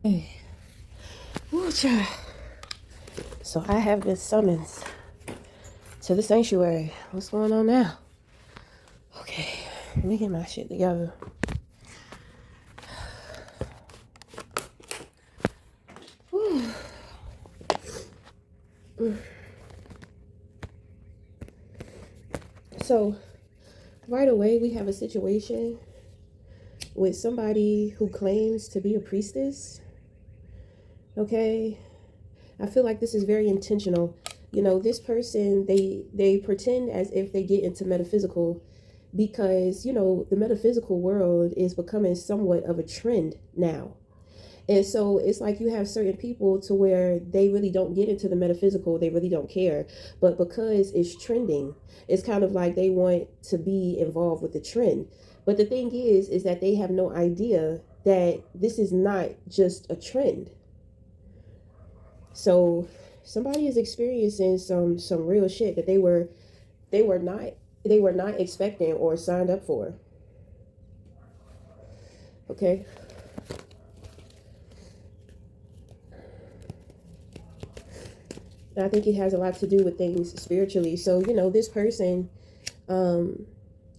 Hey, woo, child. So I have been summoned to the sanctuary. What's going on now? Okay, let me get my shit together. Whew. So right away we have a situation with somebody who claims to be a priestess. Okay, I feel like this is very intentional. You know, this person, they pretend as if they get into metaphysical because, you know, the metaphysical world is becoming somewhat of a trend now. And so it's like you have certain people to where they really don't get into the metaphysical, they really don't care. But because it's trending, it's kind of like they want to be involved with the trend. But the thing is that they have no idea that this is not just a trend. So somebody is experiencing some real shit that they were not they were not expecting or signed up for. Okay. I think it has a lot to do with things spiritually. So, you know, this person, um,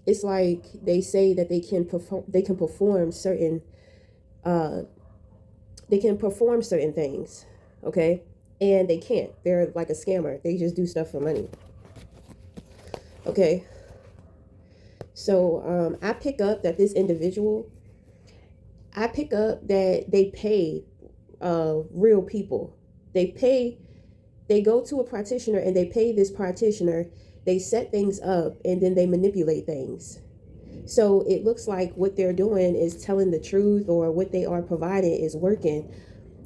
it's like they say that uh, they can perform certain things, okay? And they can't. They're like a scammer. They just do stuff for money. Okay. So I pick up that this individual, I pick up that they pay real people. They pay, they go to a practitioner and they pay this practitioner. They set things up and then they manipulate things. So it looks like what they're doing is telling the truth, or what they are providing is working.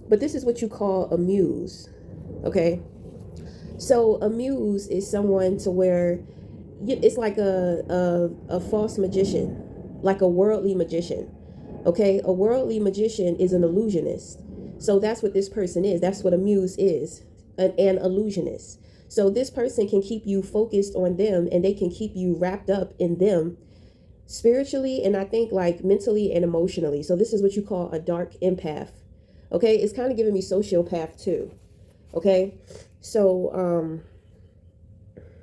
But this is what you call a muse. Okay. So a muse is someone to where it's like a false magician, like a worldly magician. Okay. A worldly magician is an illusionist. So that's what this person is. That's what a muse is, an illusionist. So this person can keep you focused on them and they can keep you wrapped up in them spiritually, and I think like mentally and emotionally. So this is what you call a dark empath. Okay, it's kind of giving me sociopath too. Okay, so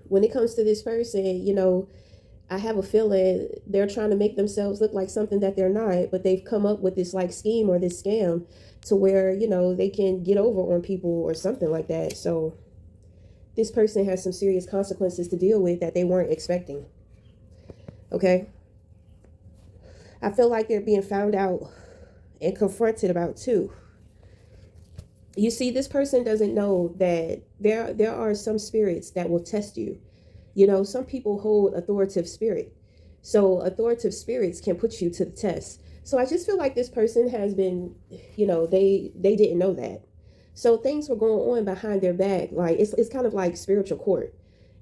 when it comes to this person, you know, I have a feeling they're trying to make themselves look like something that they're not, but they've come up with this like scheme or this scam to where, you know, they can get over on people or something like that. So this person has some serious consequences to deal with that they weren't expecting. Okay, I feel like they're being found out and confronted about too. You see, this person doesn't know that there are some spirits that will test you. You know, some people hold authoritative spirit. So authoritative spirits can put you to the test. So I just feel like this person has been, you know, they didn't know that. So things were going on behind their back. Like it's kind of like spiritual court.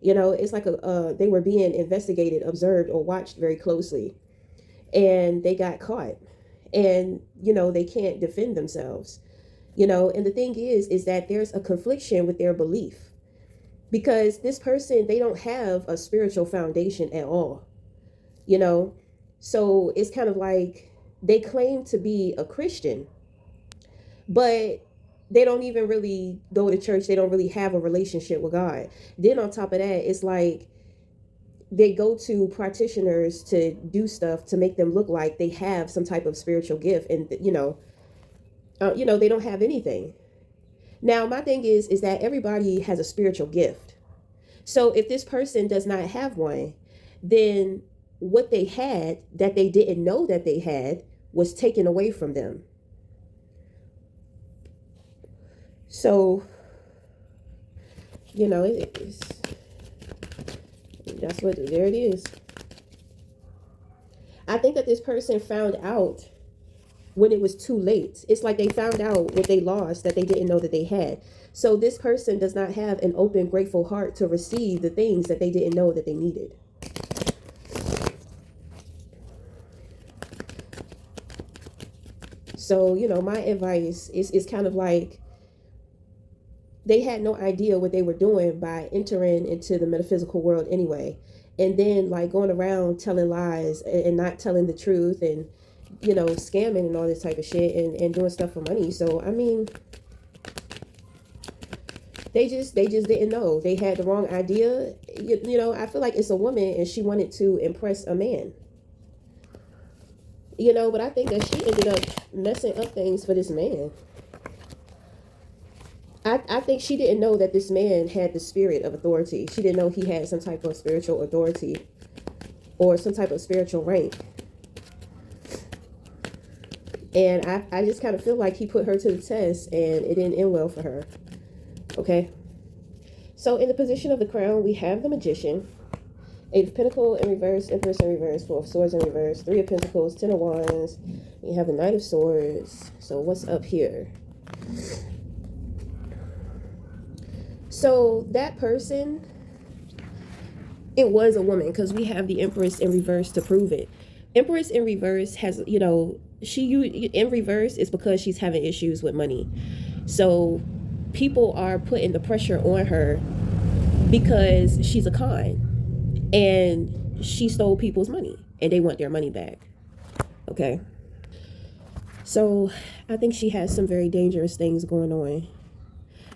You know, it's like they were being investigated, observed, or watched very closely, and they got caught. And you know, they can't defend themselves. You know, and the thing is that there's a confliction with their belief, because this person, they don't have a spiritual foundation at all. You know, so it's kind of like they claim to be a Christian, but they don't even really go to church. They don't really have a relationship with God. Then on top of that, it's like they go to practitioners to do stuff to make them look like they have some type of spiritual gift, and you know, they don't have anything. Now my thing is that everybody has a spiritual gift. So if this person does not have one, then what they had that they didn't know that they had was taken away from them. So, you know, that's what, there it is. I think that this person found out when it was too late. It's like they found out what they lost that they didn't know that they had. So this person does not have an open, grateful heart to receive the things that they didn't know that they needed. So, you know, my advice is kind of like they had no idea what they were doing by entering into the metaphysical world anyway. And then like going around telling lies and not telling the truth, and scamming and all this type of shit and doing stuff for money. So I mean, they just didn't know. They had the wrong idea. I feel like it's a woman and she wanted to impress a man. But I think that she ended up messing up things for this man. I think she didn't know that this man had the spirit of authority. She didn't know he had some type of spiritual authority or some type of spiritual rank. And I just kind of feel like he put her to the test and it didn't end well for her. Okay. So in the position of the crown, we have the Magician, Eight of Pentacles in reverse, Empress in reverse, Four of Swords in reverse, Three of Pentacles, Ten of Wands. You have the Knight of Swords. So what's up here? So that person, it was a woman, because we have the Empress in reverse to prove it. Empress in reverse has, she in reverse is because she's having issues with money. So people are putting the pressure on her because she's a con and she stole people's money and they want their money back. Okay. So I think she has some very dangerous things going on.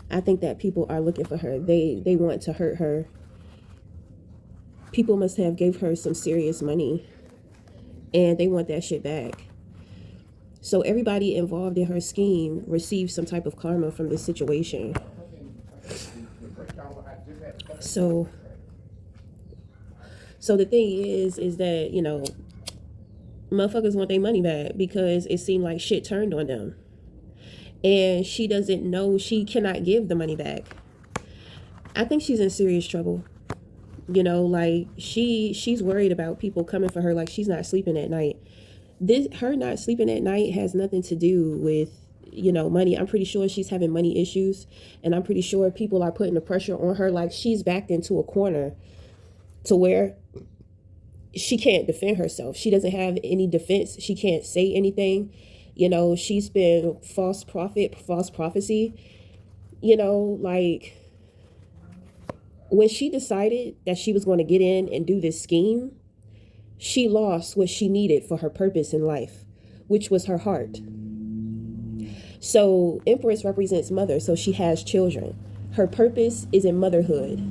I think that people are looking for her. They want to hurt her. People must have gave her some serious money and they want that shit back. So everybody involved in her scheme received some type of karma from this situation. So the thing is that, motherfuckers want their money back because it seemed like shit turned on them. And she doesn't know she cannot give the money back. I think she's in serious trouble. She's worried about people coming for her. Like, she's not sleeping at night. Her not sleeping at night has nothing to do with, money. I'm pretty sure she's having money issues. And I'm pretty sure people are putting the pressure on her. Like, she's backed into a corner to where she can't defend herself. She doesn't have any defense. She can't say anything. She's been false prophecy. When she decided that she was going to get in and do this scheme, she lost what she needed for her purpose in life, which was her heart. So Empress represents mother, so she has children. Her purpose is in motherhood.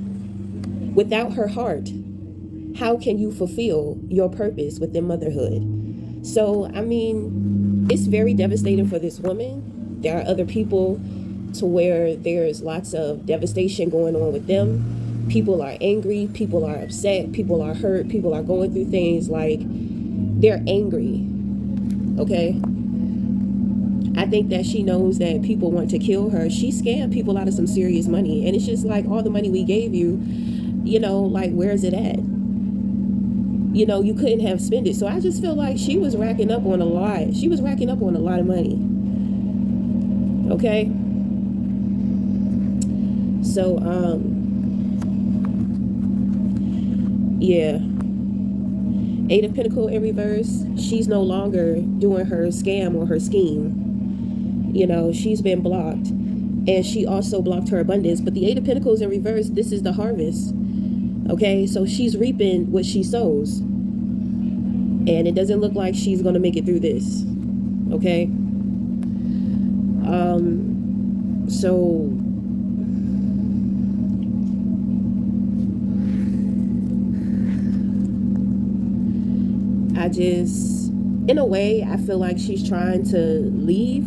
Without her heart, how can you fulfill your purpose within motherhood? So, I mean, it's very devastating for this woman. There are other people to where there's lots of devastation going on with them. People are angry. People are upset. People are hurt. People are going through things like they're angry. Okay? I think that she knows that people want to kill her. She scammed people out of some serious money. And it's just like, all the money we gave you, where is it at? You couldn't have spent it. So I just feel like she was racking up on a lot. She was racking up on a lot of money. Okay? So, yeah. Eight of Pentacles in reverse. She's no longer doing her scam or her scheme. She's been blocked. And she also blocked her abundance. But the Eight of Pentacles in reverse, this is the harvest. Okay, so she's reaping what she sows. And it doesn't look like she's going to make it through this. Okay? So in a way, I feel like she's trying to leave.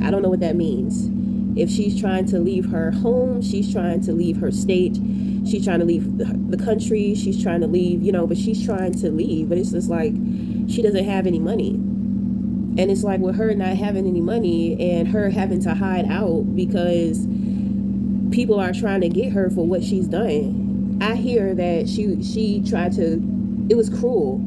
I don't know what that means. If she's trying to leave her home, she's trying to leave her state, she's trying to leave the country, she's trying to leave, but she's trying to leave. But it's just like she doesn't have any money. And it's like with her not having any money and her having to hide out because people are trying to get her for what she's done. I hear that she tried to, it was cruel.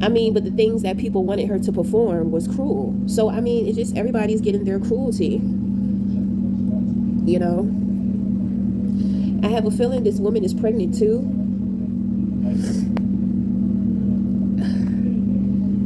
I mean, but the things that people wanted her to perform was cruel. So, I mean, it's just everybody's getting their cruelty. I have a feeling this woman is pregnant too.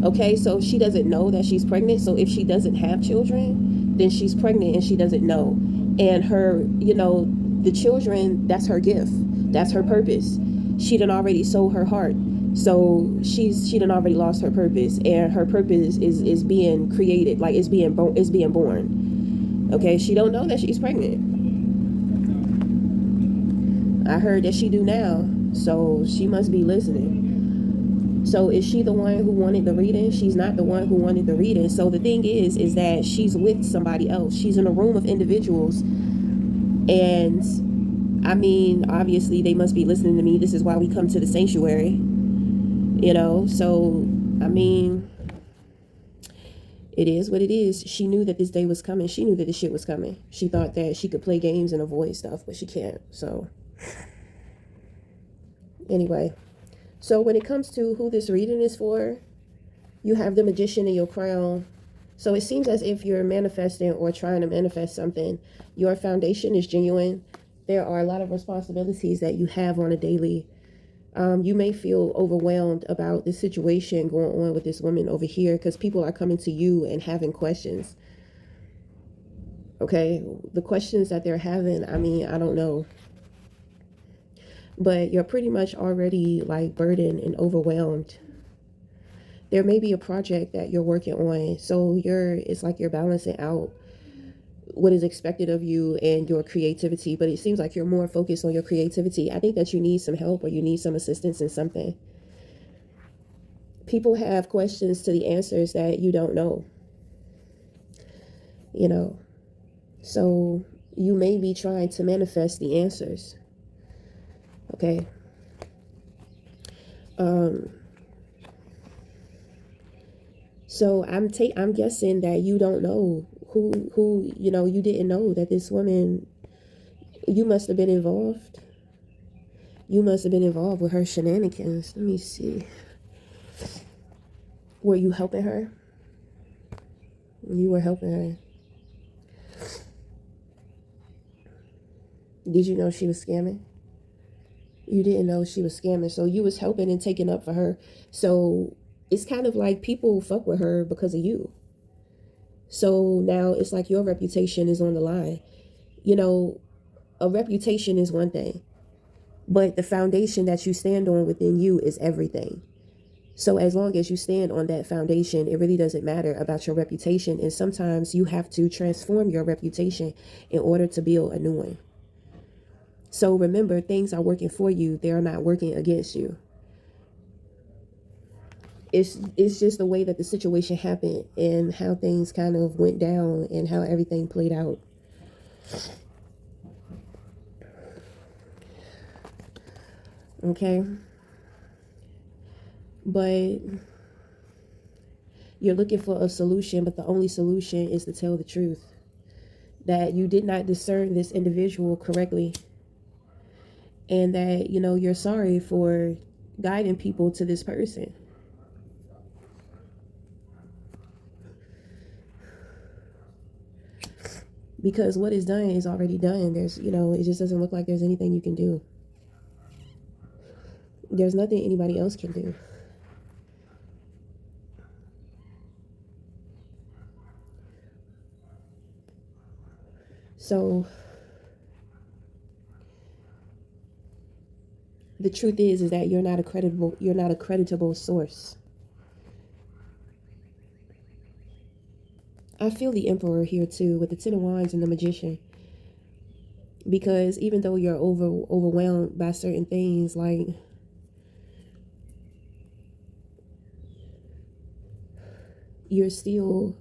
Okay, so she doesn't know that she's pregnant. So if she doesn't have children, then she's pregnant and she doesn't know. And her, the children, that's her gift. That's her purpose. She done already sold her heart. So she done already lost her purpose, and her purpose is being created, like it's being born. Okay, she don't know that she's pregnant. I heard that she do now, so she must be listening. So is she the one who wanted the reading? She's not the one who wanted the reading. So the thing is that she's with somebody else. She's in a room of individuals, and I mean, obviously they must be listening to me. This is why we come to the sanctuary, so I mean, it is what it is. She knew that this day was coming. She knew that this shit was coming. She thought that she could play games and avoid stuff, but she can't. So anyway, so when it comes to who this reading is for, you have the Magician in your crown. So it seems as if you're manifesting or trying to manifest something. Your foundation is genuine. There are a lot of responsibilities that you have on a daily. You may feel overwhelmed about the situation going on with this woman over here because people are coming to you and having questions. Okay, the questions that they're having, I mean, I don't know. But you're pretty much already like burdened and overwhelmed. There may be a project that you're working on, so it's like you're balancing out what is expected of you and your creativity, but it seems like you're more focused on your creativity. I think that you need some help or you need some assistance in something. People have questions to the answers that you don't know, so you may be trying to manifest the answers. Okay. So I'm guessing that you don't know who you didn't know that this woman, you must have been involved. You must have been involved with her shenanigans. Let me see. Were you helping her? You were helping her. Did you know she was scamming? You didn't know she was scamming, so you was helping and taking up for her. So it's kind of like people fuck with her because of you. So now it's like your reputation is on the line. A reputation is one thing, but the foundation that you stand on within you is everything. So as long as you stand on that foundation, it really doesn't matter about your reputation. And sometimes you have to transform your reputation in order to build a new one. So remember, things are working for you. They are not working against you. It's just the way that the situation happened and how things kind of went down and how everything played out. Okay. But you're looking for a solution, but the only solution is to tell the truth. That you did not discern this individual correctly. And that, you're sorry for guiding people to this person. Because what is done is already done. There's, it just doesn't look like there's anything you can do. There's nothing anybody else can do. So the truth is that you're not a creditable source. I feel the Emperor here too with the Ten of Wands and the Magician. Because even though you're overwhelmed by certain things, like you're still,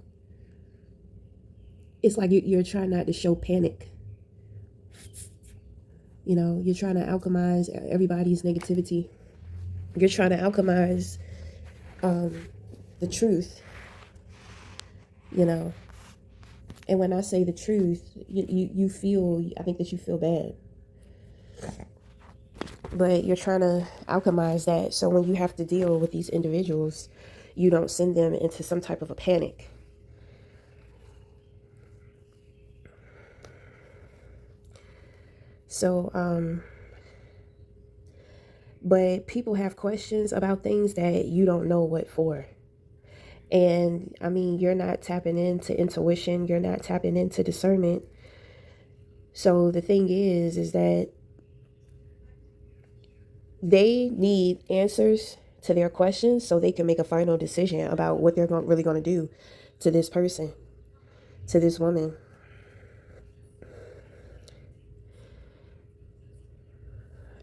it's like you're trying not to show panic. You're trying to alchemize everybody's negativity. You're trying to alchemize the truth, And when I say the truth, you feel, I think that you feel bad. But you're trying to alchemize that. So when you have to deal with these individuals, you don't send them into some type of a panic. So, but people have questions about things that you don't know what for. And I mean, you're not tapping into intuition. You're not tapping into discernment. So the thing is that they need answers to their questions so they can make a final decision about what they're really going to do to this person, to this woman.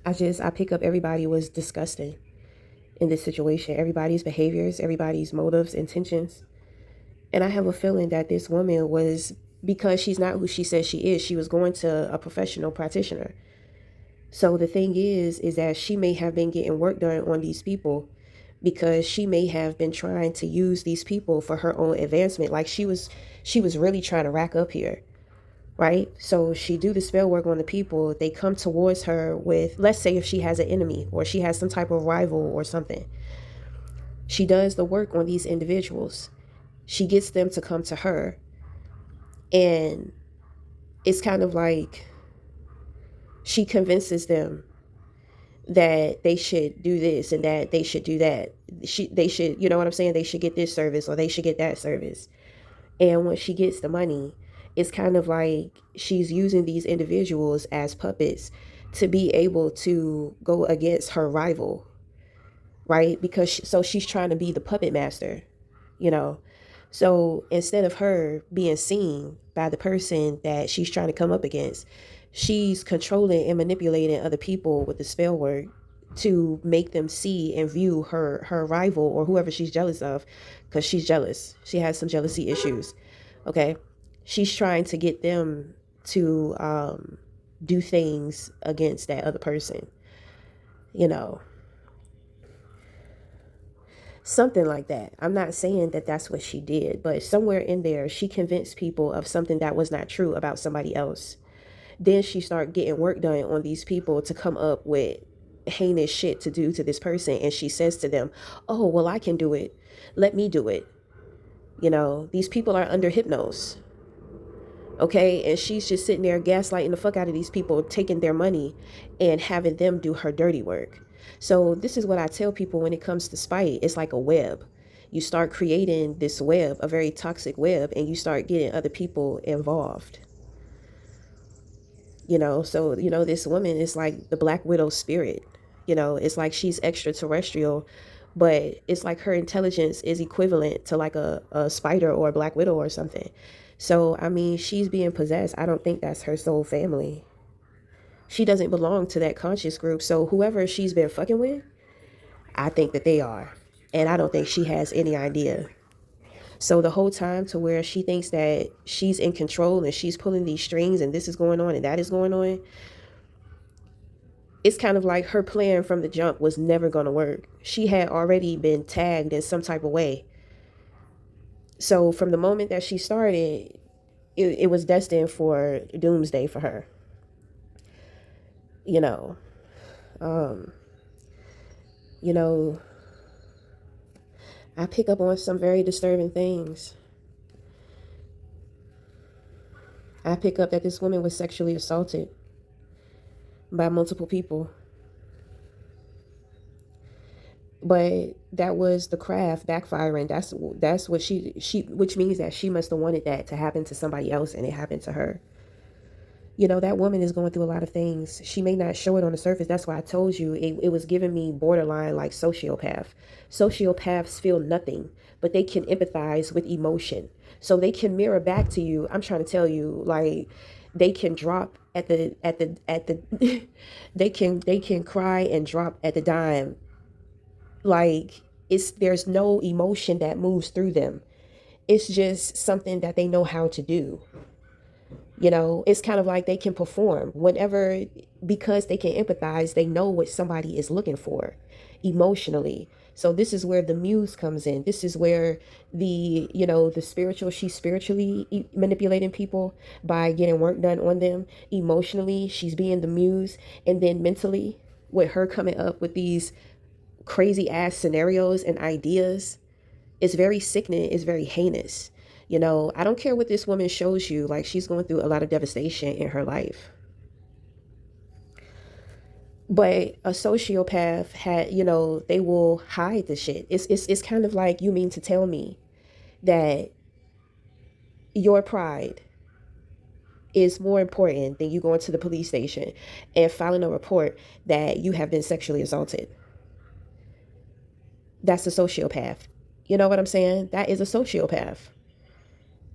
I pick up everybody was disgusting in this situation. Everybody's behaviors, everybody's motives, intentions. And I have a feeling that this woman was, because she's not who she says she was going to a professional practitioner. So the thing is that she may have been getting work done on these people because she may have been trying to use these people for her own advancement. Like she was really trying to rack up here. Right? So she do the spell work on the people. They come towards her with, let's say if she has an enemy or she has some type of rival or something. She does the work on these individuals. She gets them to come to her. And it's kind of like she convinces them that they should do this and that they should do that. They should, you know what I'm saying? They should get this service or they should get that service. And when she gets the money, it's kind of like she's using these individuals as puppets to be able to go against her rival, right? Because she's trying to be the puppet master, you know? So instead of her being seen by the person that she's trying to come up against, she's controlling and manipulating other people with the spell word to make them see and view her rival or whoever she's jealous of, because she's jealous. She has some jealousy issues. Okay. She's trying to get them to do things against that other person, you know, something like that. I'm not saying that that's what she did, but somewhere in there, she convinced people of something that was not true about somebody else. Then she started getting work done on these people to come up with heinous shit to do to this person. And she says to them, oh, well, I can do it. Let me do it. You know, these people are under hypnosis. Okay. And she's just sitting there gaslighting the fuck out of these people, taking their money and having them do her dirty work. So this is what I tell people when it comes to spite. It's like a web. You start creating this web, a very toxic web, and you start getting other people involved. You know, so, you know, this woman is like the Black Widow spirit. You know, it's like she's extraterrestrial, but it's like her intelligence is equivalent to like a spider or a Black Widow or something. So, I mean, she's being possessed. I don't think that's her soul family. She doesn't belong to that conscious group. So whoever she's been fucking with, I think that they are. And I don't think she has any idea. So the whole time to where she thinks that she's in control and she's pulling these strings and this is going on and that is going on, it's kind of like her plan from the jump was never going to work. She had already been tagged in some type of way. So from the moment that she started, it was destined for doomsday for her. You know, you know, I pick up on some very disturbing things. I pick up that this woman was sexually assaulted by multiple people. But that was the craft backfiring. That's what she which means that she must have wanted that to happen to somebody else and it happened to her. You know, that woman is going through a lot of things. She may not show it on the surface. That's why I told you it was giving me borderline like sociopath. Sociopaths feel nothing, but they can empathize with emotion. So they can mirror back to you. I'm trying to tell you, like, they can drop at the they can cry and drop at the dime. Like, there's no emotion that moves through them. It's just something that they know how to do. You know, it's kind of like they can perform whenever, because they can empathize, they know what somebody is looking for emotionally. So this is where the muse comes in. This is where the spiritual, she's spiritually manipulating people by getting work done on them. Emotionally, she's being the muse. And then mentally, with her coming up with these crazy ass scenarios and ideas, it's very sickening. It's very heinous. You know, I don't care what this woman shows you. Like, she's going through a lot of devastation in her life. But a sociopath they will hide the shit. It's kind of like, you mean to tell me that your pride is more important than you going to the police station and filing a report that you have been sexually assaulted? That's a sociopath. You know what I'm saying? That is a sociopath.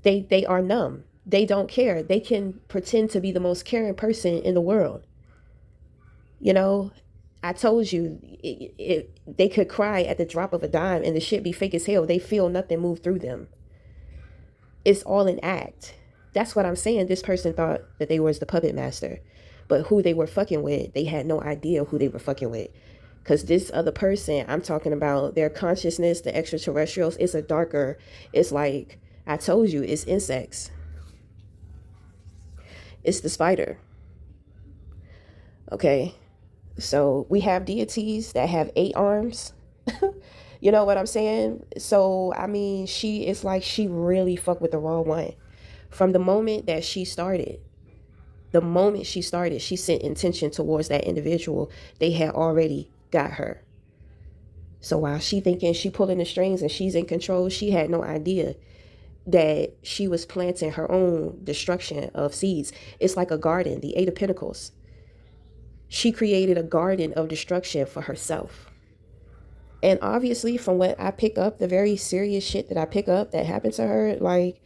They are numb. They don't care. They can pretend to be the most caring person in the world. You know, I told you they could cry at the drop of a dime and the shit be fake as hell. They feel nothing move through them. It's all an act. That's what I'm saying. This person thought that they was the puppet master, but who they were fucking with, they had no idea who they were fucking with. Because this other person, I'm talking about their consciousness, the extraterrestrials, it's a darker, it's like, I told you, it's insects. It's the spider. Okay. So we have deities that have 8 arms. You know what I'm saying? So, I mean, it's like she really fucked with the wrong one. From the moment that she started, she sent intention towards that individual. They had already got her. So while she thinking she pulling the strings and she's in control, she had no idea that she was planting her own destruction of seeds. It's like a garden, the 8 of Pentacles. She created a garden of destruction for herself. And obviously, from what I pick up, the very serious shit that I pick up that happened to her, like,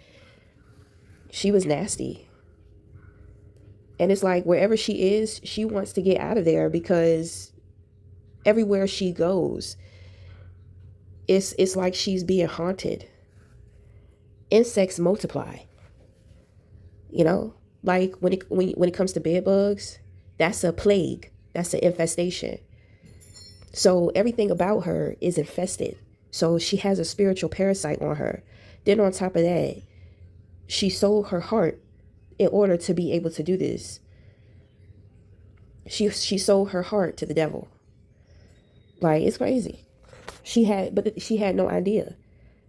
she was nasty. And it's like, wherever she is, she wants to get out of there, because everywhere she goes, it's like she's being haunted. Insects multiply. You know, like when it comes to bed bugs, that's a plague. That's an infestation. So everything about her is infested. So she has a spiritual parasite on her. Then on top of that, she sold her heart in order to be able to do this. She sold her heart to the devil. Like, it's crazy. She had no idea.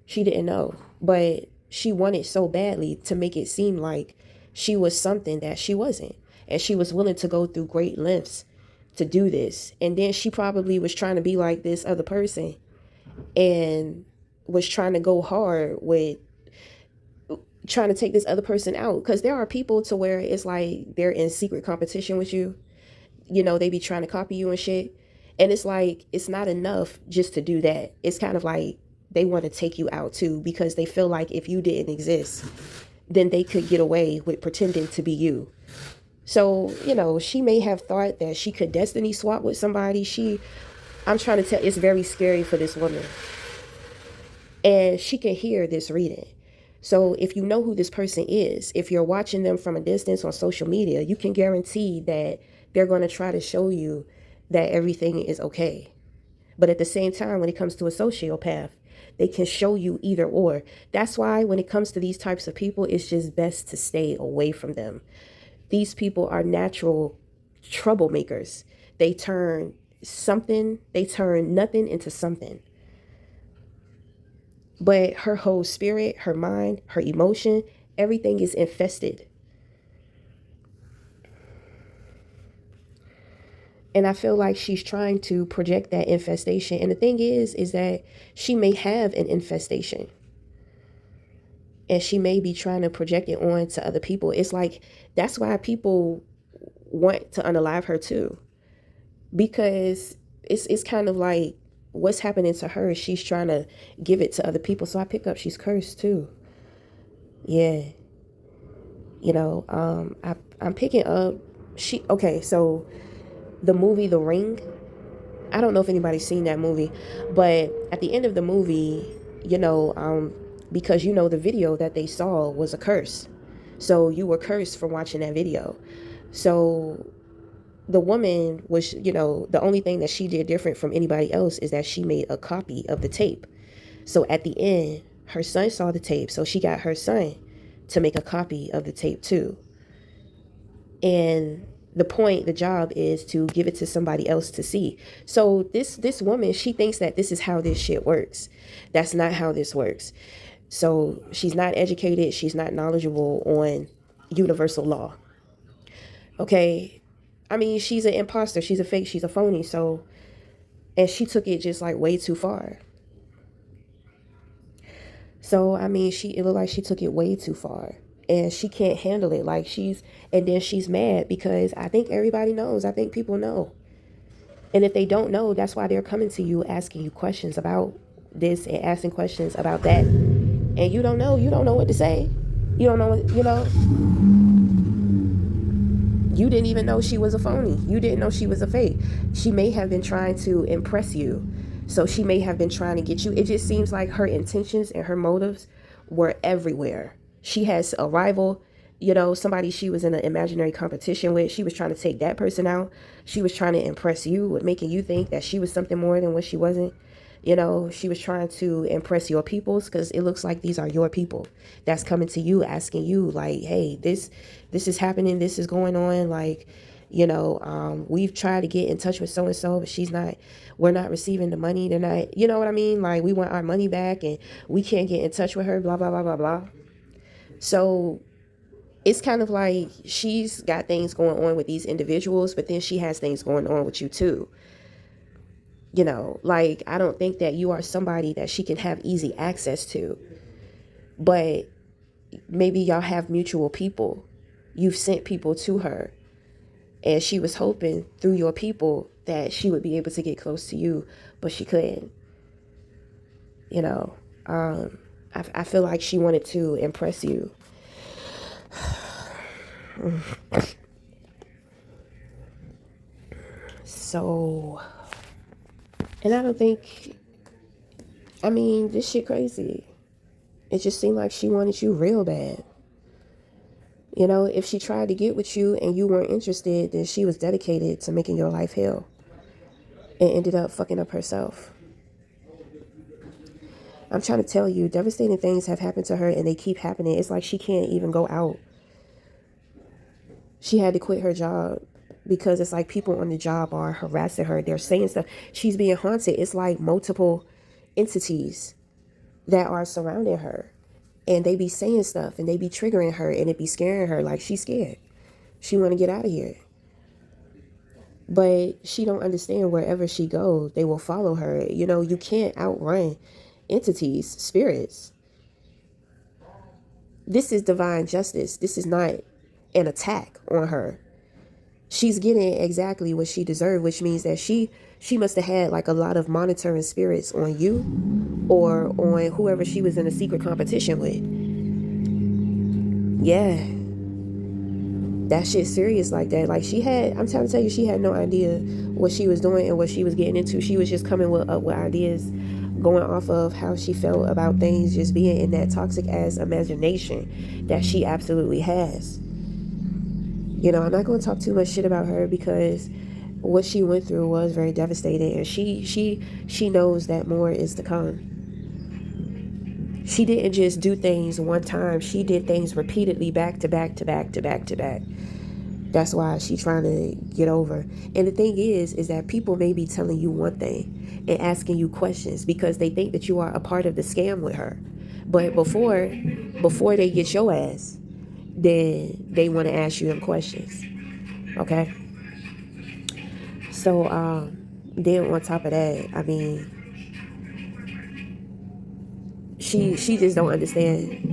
She didn't know. But she wanted so badly to make it seem like she was something that she wasn't. And she was willing to go through great lengths to do this. And then she probably was trying to be like this other person and was trying to go hard with trying to take this other person out. Because there are people to where it's like they're in secret competition with you. You know, they be trying to copy you and shit. And it's like, it's not enough just to do that. It's kind of like they want to take you out too, because they feel like if you didn't exist, then they could get away with pretending to be you. So, you know, she may have thought that she could destiny swap with somebody. I'm trying to tell, it's very scary for this woman. And she can hear this reading. So if you know who this person is, if you're watching them from a distance on social media, you can guarantee that they're going to try to show you that everything is okay. But at the same time, when it comes to a sociopath, they can show you either or. That's why when it comes to these types of people, it's just best to stay away from them. These people are natural troublemakers. They turn nothing into something. But her whole spirit, her mind, her emotion, everything is infested. And I feel like she's trying to project that infestation. And the thing is that she may have an infestation. And she may be trying to project it on to other people. It's like, that's why people want to unalive her too. Because it's kind of like what's happening to her, she's trying to give it to other people. So I pick up she's cursed too. Yeah. You know, I'm picking up, so the movie The Ring, I don't know if anybody's seen that movie, but at the end of the movie, you know, because, you know, the video that they saw was a curse. So you were cursed for watching that video. So the woman was, you know, the only thing that she did different from anybody else is that she made a copy of the tape. So at the end, her son saw the tape. So she got her son to make a copy of the tape too. And the job is to give it to somebody else to see. So this woman, she thinks that this is how this shit works. That's not how this works. So she's not educated. She's not knowledgeable on universal law. Okay. I mean, she's an imposter. She's a fake. She's a phony. So, and she took it just like way too far. So, I mean, it looked like she took it way too far. And she can't handle it. Like and then she's mad because I think everybody knows. I think people know. And if they don't know, that's why they're coming to you asking you questions about this and asking questions about that, and you don't know what to say. You don't know what, you didn't even know she was a phony. You didn't know she was a fake. She may have been trying to impress you. So she may have been trying to get you. It just seems like her intentions and her motives were everywhere. She has a rival, somebody she was in an imaginary competition with. She was trying to take that person out. She was trying to impress you with making you think that she was something more than what she wasn't. She was trying to impress your peoples, because it looks like these are your people that's coming to you asking you like, hey, this is happening, this is going on, like, we've tried to get in touch with so and so, but we're not receiving the money. They're not, you know what I mean? Like, we want our money back and we can't get in touch with her, blah blah blah blah blah. So it's kind of like she's got things going on with these individuals, but then she has things going on with you too. Like, I don't think that you are somebody that she can have easy access to, but maybe y'all have mutual people. You've sent people to her, and she was hoping through your people that she would be able to get close to you, but she couldn't. I feel like she wanted to impress you. So, and I don't think, this shit crazy. It just seemed like she wanted you real bad. If she tried to get with you and you weren't interested, then she was dedicated to making your life hell and ended up fucking up herself. I'm trying to tell you, devastating things have happened to her and they keep happening. It's like she can't even go out. She had to quit her job because it's like people on the job are harassing her. They're saying stuff. She's being haunted. It's like multiple entities that are surrounding her. And they be saying stuff and they be triggering her and it be scaring her, like she's scared. She want to get out of here. But she don't understand wherever she goes, they will follow her. You can't outrun entities, spirits. This is divine justice. This is not an attack on her. She's getting exactly what she deserved, which means that she must have had like a lot of monitoring spirits on you or on whoever she was in a secret competition with. Yeah. That shit serious like that. Like I'm trying to tell you, she had no idea what she was doing and what she was getting into. She was just coming up with ideas, going off of how she felt about things, just being in that toxic ass imagination that she absolutely has. I'm not going to talk too much shit about her because what she went through was very devastating, and she knows that more is to come. She didn't just do things one time. She did things repeatedly, back to back to back to back to back. That's why she's trying to get over. And the thing is that people may be telling you one thing and asking you questions because they think that you are a part of the scam with her. But before they get your ass, then they want to ask you them questions. Okay? So, then on top of that, she just don't understand.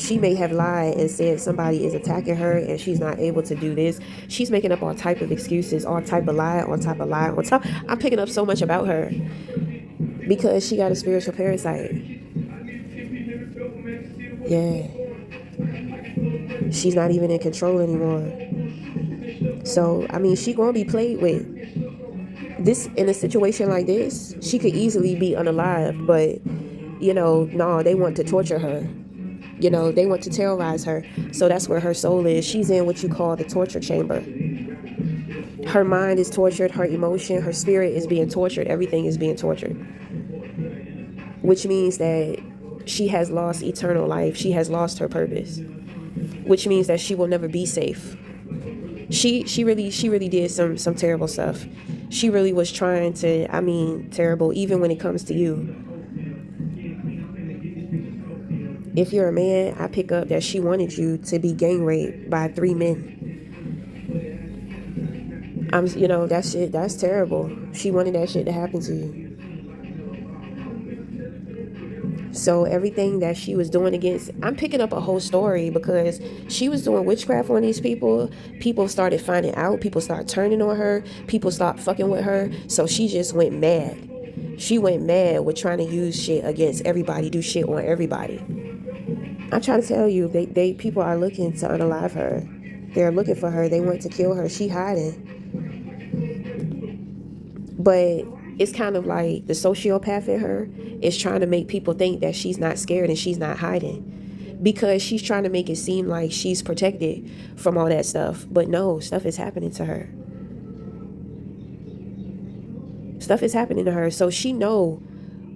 She may have lied and said somebody is attacking her and she's not able to do this. She's making up all type of excuses, all type of lie on top of lie on top. I'm picking up so much about her because she got a spiritual parasite. Yeah. She's not even in control anymore. So, she gonna be played with. This, in a situation like this, she could easily be unalive, but, no, they want to torture her. They want to terrorize her. So that's where her soul is. She's in what you call the torture chamber. Her mind is tortured, her emotion, her spirit is being tortured, everything is being tortured. Which means that she has lost eternal life. She has lost her purpose. Which means that she will never be safe. She really did some terrible stuff. She really was trying to, terrible, even when it comes to you. If you're a man, I pick up that she wanted you to be gang raped by 3 men. That shit, that's terrible. She wanted that shit to happen to you. So everything that she was doing against, I'm picking up a whole story because she was doing witchcraft on these people. People started finding out. People started turning on her. People stopped fucking with her. So she just went mad. She went mad with trying to use shit against everybody, do shit on everybody. I'm trying to tell you, they people are looking to unalive her. They're looking for her. They want to kill her. She hiding. But it's kind of like the sociopath in her is trying to make people think that she's not scared and she's not hiding, because she's trying to make it seem like she's protected from all that stuff. But no, stuff is happening to her. Stuff is happening to her. So she know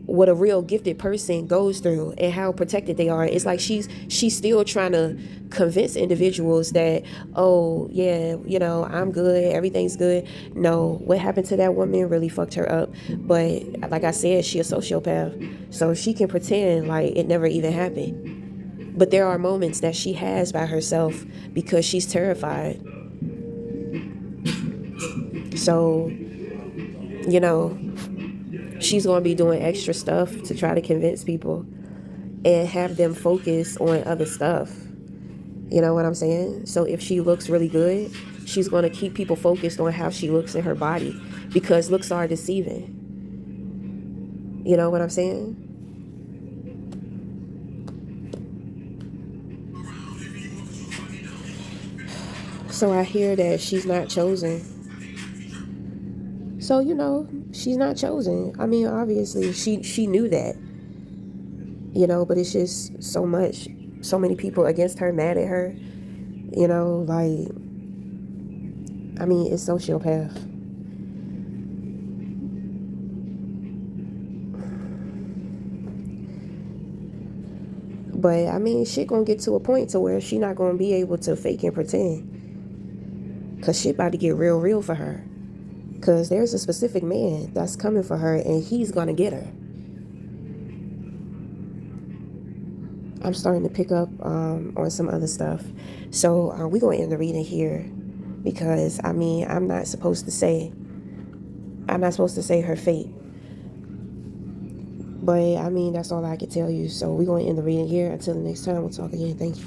what a real gifted person goes through and how protected they are. It's like she's still trying to convince individuals that, oh yeah, I'm good, everything's good. No, what happened to that woman really fucked her up. But like I said, she a sociopath, so she can pretend like it never even happened. But there are moments that she has by herself because she's terrified. So, she's going to be doing extra stuff to try to convince people and have them focus on other stuff. You know what I'm saying? So if she looks really good, she's going to keep people focused on how she looks in her body, because looks are deceiving. You know what I'm saying? So I hear that she's not chosen. So, she's not chosen. I mean, obviously, she knew that, but it's just so many people against her, mad at her, like, I mean, it's sociopath. But, I mean, shit gonna get to a point to where she not gonna be able to fake and pretend. Because shit about to get real for her. Because there's a specific man that's coming for her, and he's gonna get her. I'm starting to pick up on some other stuff. So we're going to end the reading here, because, I mean, I'm not supposed to say her fate. But, I mean, that's all I can tell you. So we're going to end the reading here. Until the next time, we'll talk again. Thank you.